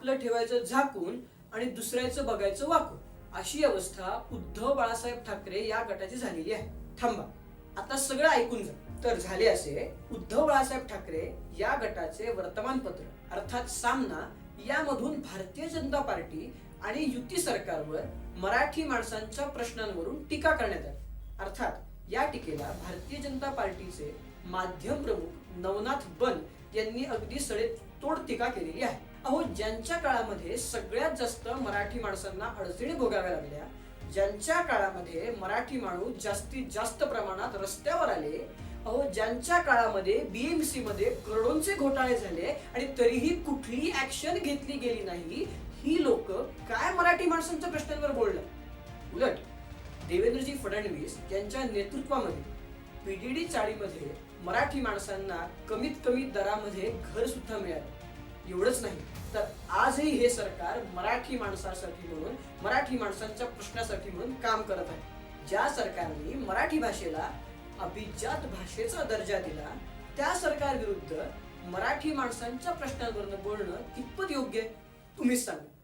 आपलं ठेवायचं झाकून आणि दुसऱ्याचं बघायचं वाकून, अशी अवस्था उद्धव बाळासाहेब ठाकरे या गटाची झालेली आहे. थांबा, आता सगळं ऐकून जा. तर झाले असे, उद्धव बाळासाहेब ठाकरे या गटाचे वर्तमानपत्र अर्थात सामना यामधून भारतीय जनता पार्टी आणि युती सरकारवर मराठी माणसांच्या प्रश्नांवरून टीका करण्यात आली. अर्थात या टीकेला भारतीय जनता पार्टीचे माध्यम प्रमुख नवनाथ बन यांनी अगदी सडेतोड टीका केलेली आहे. अहो, ज्यांच्या काळामध्ये सगळ्यात जास्त मराठी माणसांना अडचणी भोगाव्या लागल्या, ज्यांच्या काळामध्ये मराठी माणूस जास्तीत जास्त प्रमाणात रस्त्यावर आले, अहो ज्यांच्या काळामध्ये बीएमसी मध्ये करोडोंचे घोटाळे झाले आणि तरीही कुठलीही ऍक्शन घेतली गेली नाही, ही लोक काय मराठी माणसांच्या प्रश्नांवर बोलणार? उलट देवेंद्रजी फडणवीस यांच्या नेतृत्वामध्ये पीडीडी चाळीमध्ये मराठी माणसांना कमीत कमी दरामध्ये घर सुद्धा मिळालं. एवढंच नाही तर आजही हे सरकार मराठी माणसासाठी म्हणून, मराठी माणसांच्या प्रश्नासाठी म्हणून काम करत आहे. ज्या सरकारने मराठी भाषेला अभिजात भाषेचा दर्जा दिला, त्या सरकार विरुद्ध मराठी माणसांच्या प्रश्नांवर बोलणं कितपत योग्य आहे? तुम्हीच सांगा.